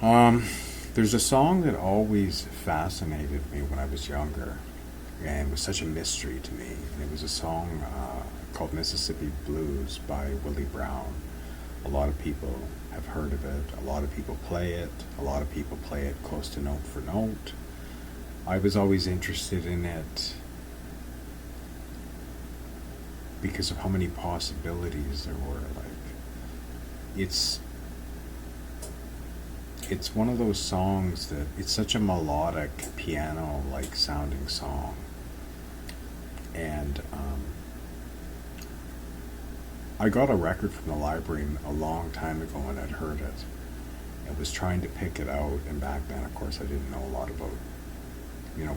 There's a song that always fascinated me when I was younger, and was such a mystery to me. And it was a song called Mississippi Blues by Willie Brown. A lot of people have heard of it. A lot of people play it. A lot of people play it close to note for note. I was always interested in it because of how many possibilities there were. Like, it's one of those songs that it's such a melodic piano like sounding song, and I got a record from the library a long time ago and I'd heard it and was trying to pick it out, and back then of course I didn't know a lot about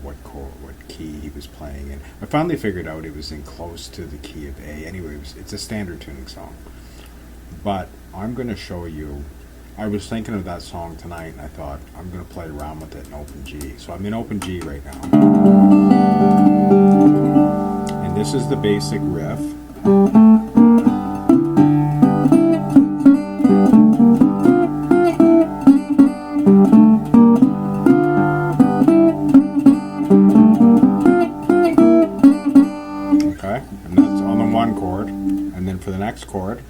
what chord, what key he was playing in. I finally figured out it was in close to the key of A. Anyway, it's a standard tuning song, but I'm going to show you. I was thinking of that song tonight, and I thought I'm going to play around with it in open G. So I'm in open G right now. And this is the basic riff. Okay, and that's on the one chord. And then for the next chord,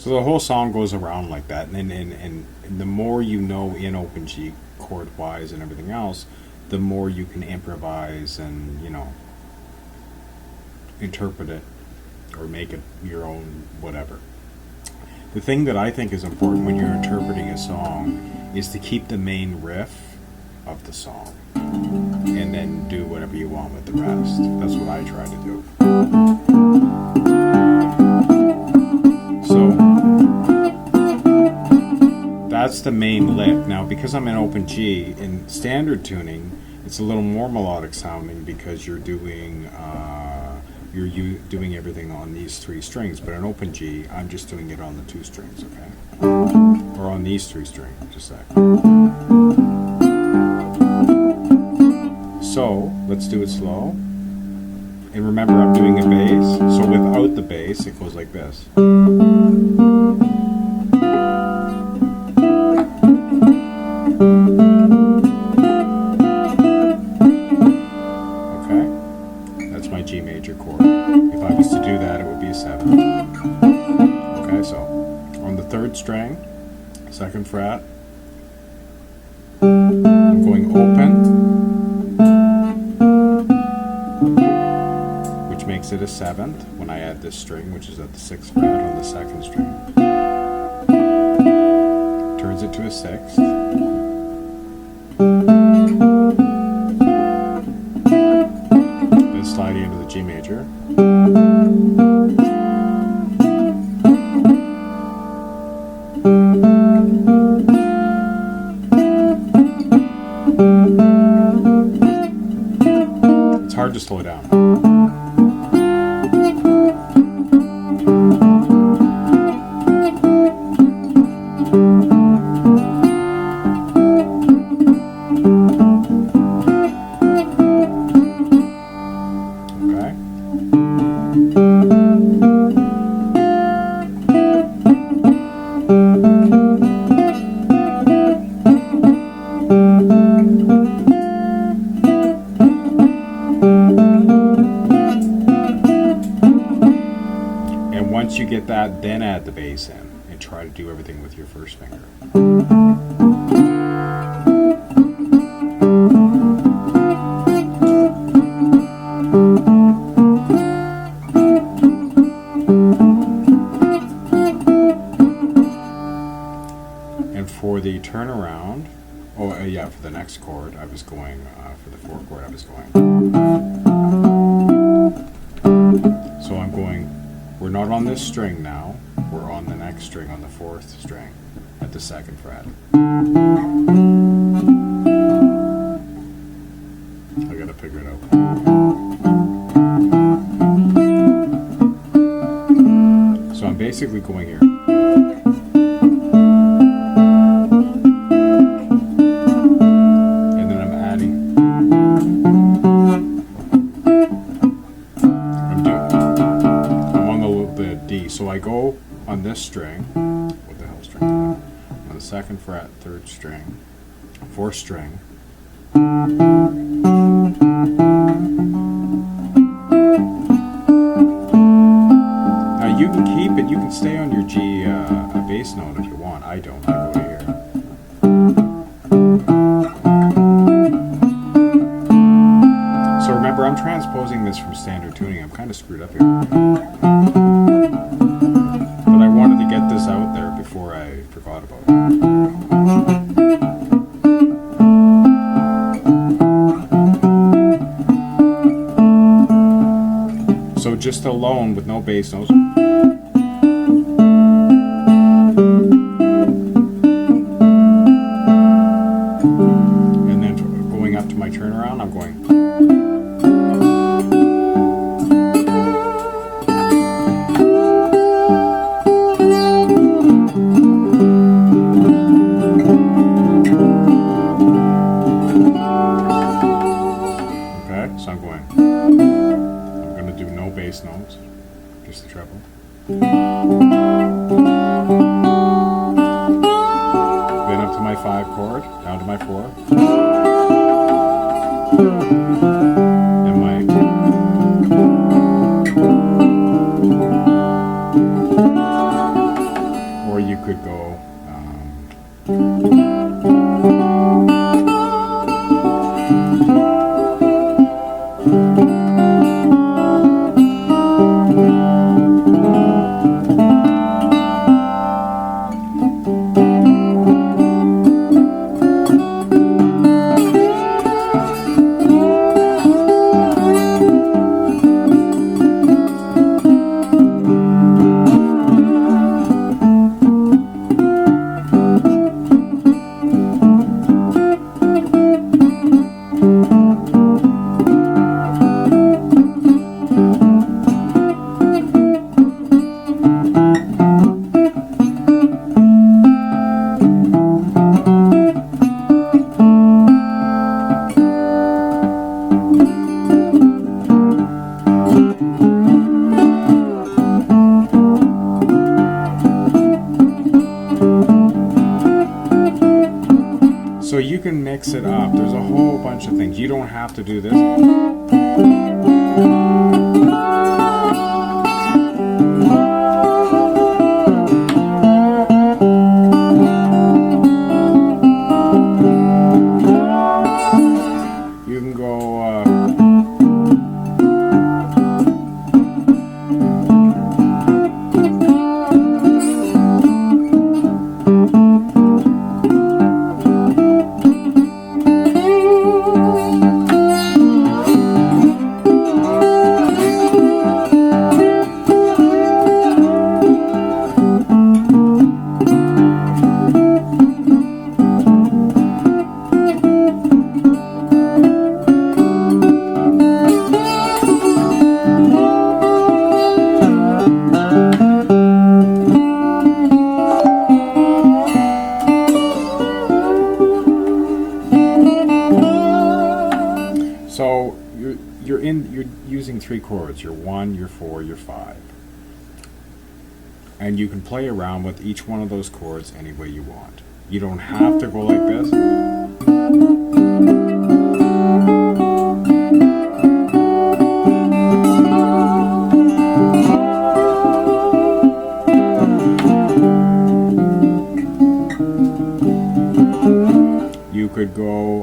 the whole song goes around like that, and the more you know in open G chord wise and everything else, the more you can improvise and interpret it or make it your own whatever. The thing that I think is important when you're interpreting a song is to keep the main riff of the song and then do whatever you want with the rest. That's what I try to do. That's the main lick. Now, because I'm in open G, in standard tuning, it's a little more melodic sounding because you're doing doing everything on these three strings. But in open G, I'm just doing it on the two strings, okay? Or on these three strings, just a sec. So, let's do it slow. And remember, I'm doing a bass. So without the bass, it goes like this. G major chord. If I was to do that, it would be a 7. Okay, so on the third string, second fret, I'm going open, which makes it a 7th when I add this string, which is at the 6th fret on the second string. Turns it to a 6th. Sliding into the G major. It's hard to slow down. Once you get that, then add the bass in and try to do everything with your first finger. And for the turnaround, Oh, yeah, for the next chord, I was going, for the 4 chord, I was going. So I'm going, we're not on this string now, we're on the next string, on the 4th string, at the 2nd fret. I gotta figure it out. So I'm basically going here. So I go on this string, what the hell string is that? On the 2nd fret, 3rd string, 4th string. Now you can keep it, you can stay on your G bass note if you want. I don't, I go here. So remember, I'm transposing this from standard tuning. I'm kind of screwed up here. Get this out there before I forgot about it. So just alone with no bass notes. And then going up to my turnaround, I'm going. Notes, just the treble. Then up to my 5 chord, down to my 4. Then my or you could go So you can mix it up. There's a whole bunch of things. You don't have to do this. You can go so you're using 3 chords, your 1, your 4, your 5. And you can play around with each one of those chords any way you want. You don't have to go like this. You could go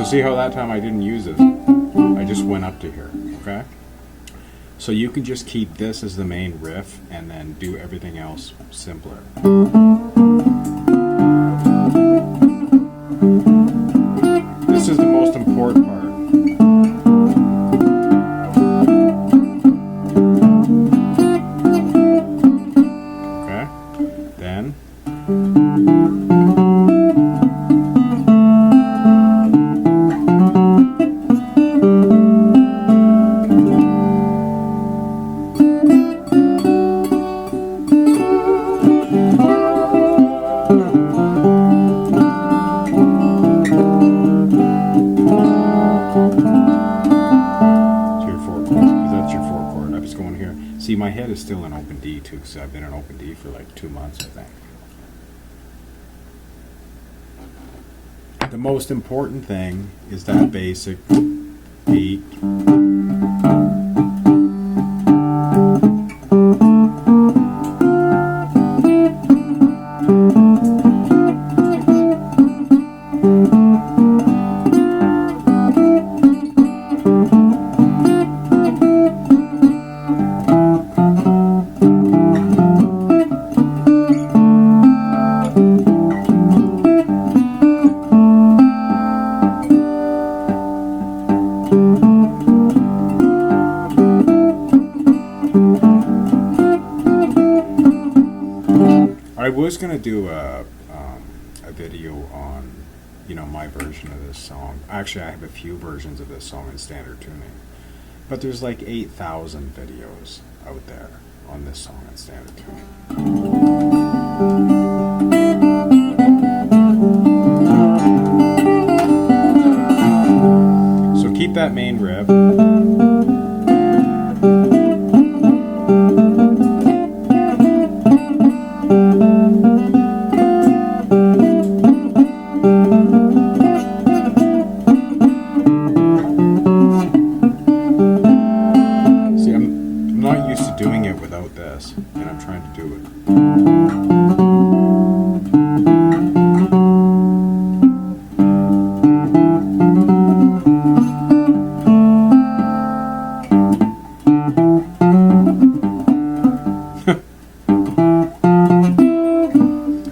see how that time I didn't use it? I just went up to here, okay? So you can just keep this as the main riff and then do everything else simpler. This is the most important part. Okay? Then see, my head is still in open D too, because I've been in open D for like 2 months, I think. The most important thing is that basic beat. I was going to do a video on, you know, my version of this song. Actually, I have a few versions of this song in standard tuning. But there's like 8,000 videos out there on this song in standard tuning. So keep that main riff. Doing it without this, and I'm trying to do it.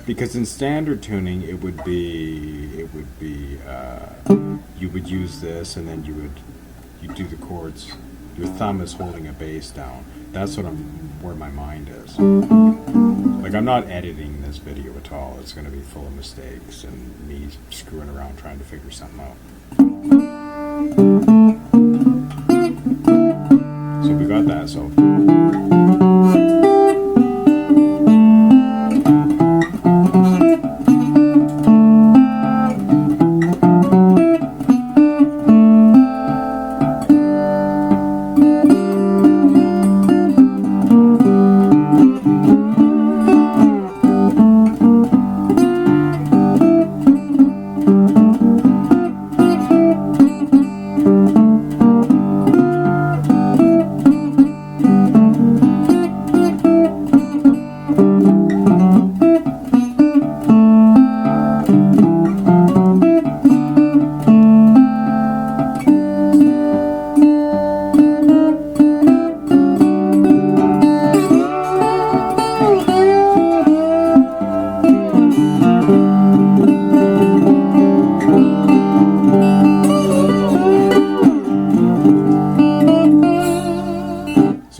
Because in standard tuning, it would be you would use this, and then you do the chords. Your thumb is holding a bass down. That's where my mind is. Like, I'm not editing this video at all. It's going to be full of mistakes and me screwing around trying to figure something out. So we got that. So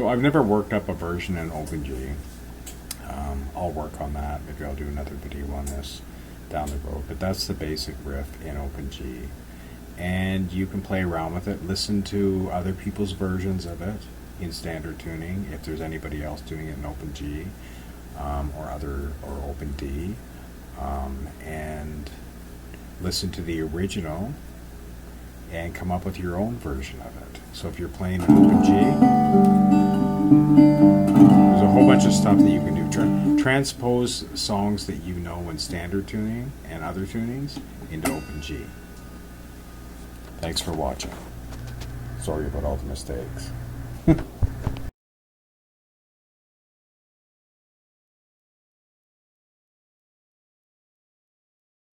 I've never worked up a version in Open G. I'll work on that. Maybe I'll do another video on this down the road. But that's the basic riff in Open G. And you can play around with it. Listen to other people's versions of it in standard tuning, if there's anybody else doing it in Open G or Open D. And listen to the original and come up with your own version of it. So if you're playing in Open G, there's a whole bunch of stuff that you can do. Transpose songs that you know in standard tuning and other tunings into Open G. Thanks for watching. Sorry about all the mistakes.